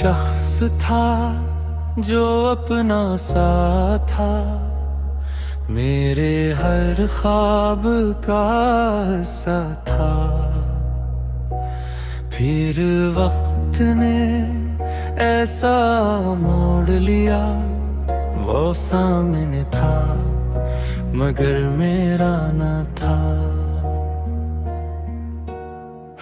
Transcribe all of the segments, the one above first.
शख्स था जो अपना सा था, मेरे हर ख्वाब का हिस्सा था। फिर वक्त ने ऐसा मोड़ लिया, वो सामने था मगर मेरा न था।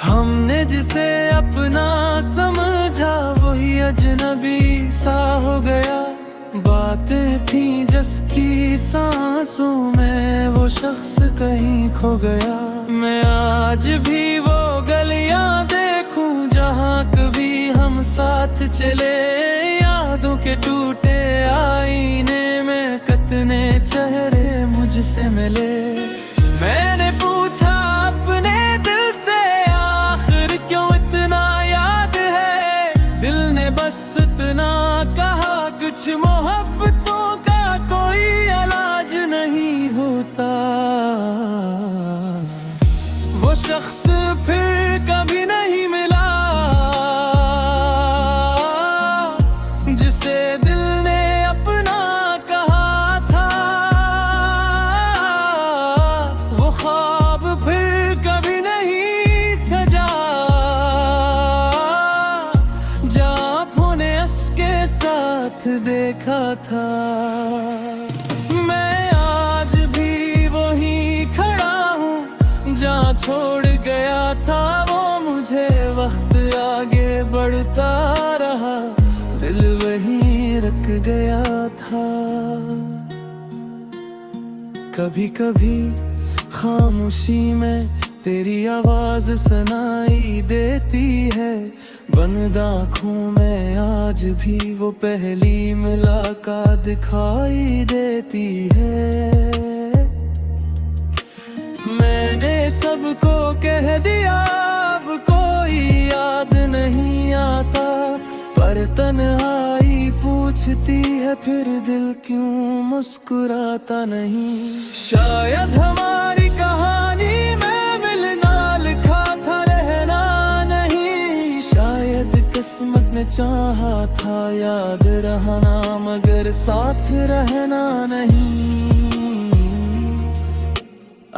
हमने जिसे अपना समझा वही अजनबी सा हो गया। बातें थी जिसकी सांसों में, वो शख्स कहीं खो गया। मैं आज भी वो गलियां देखूं जहां कभी हम साथ चले। यादों के टूटे आईने में कितने चेहरे मुझसे मिले। मैंने पूछा अपने दिल से, आखिर क्यों इतना याद है। दिल ने बस इतना कहा, कुछ मोहब्बतों का कोई इलाज नहीं होता। वो शख्स फिर कभी नहीं मिला जिसे दिल ने अपना कहा था। वो ख्वाब फिर कभी नहीं सजा जो आपने उसके साथ देखा था। मैं आज भी वही खड़ा हूँ जहाँ छोड़ गया था वो मुझे। वक्त आगे बढ़ता रहा, दिल वहीं रख गया था। कभी कभी खामोशी में तेरी आवाज सुनाई देती है। बंद आँखों में आज भी वो पहली मुलाकात दिखाई देती है। मैंने सबको कह दिया अब कोई याद नहीं आता, पर तन्हाई पूछती है फिर दिल क्यों मुस्कुराता नहीं। शायद हमारी कहानी में मिलना लिखा था, रहना नहीं। शायद किस्मत ने चाहा था याद रहना, मगर साथ रहना नहीं।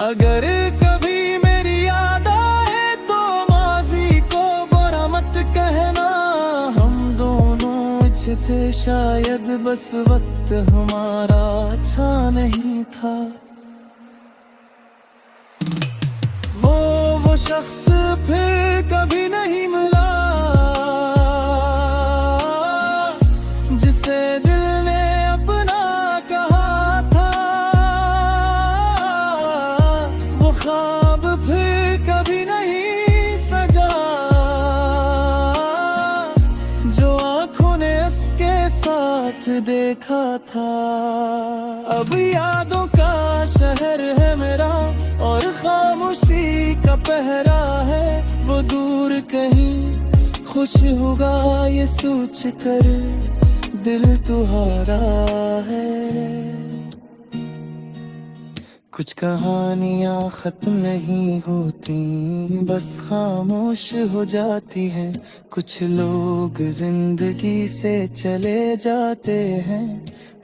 अगर कभी मेरी याद आए तो माजी को बुरा मत कहना। हम दोनों अच्छे थे, शायद बस वक्त हमारा अच्छा नहीं था। वो शख्स फिर कभी नहीं मिला जिसे दिल ने अपना कहा था। वो ख्वाब फिर कभी नहीं सजा जो आँखों ने उसके साथ देखा था। अब यादों का शहर है मेरा और खामोशी का पहरा है। वो दूर कहीं खुश होगा ये सोच कर दिल तुम्हारा है। कुछ कहानियाँ खत्म नहीं होती, बस खामोश हो जाती हैं। कुछ लोग जिंदगी से चले जाते हैं,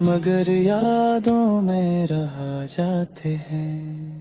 मगर यादों में रह जाते हैं।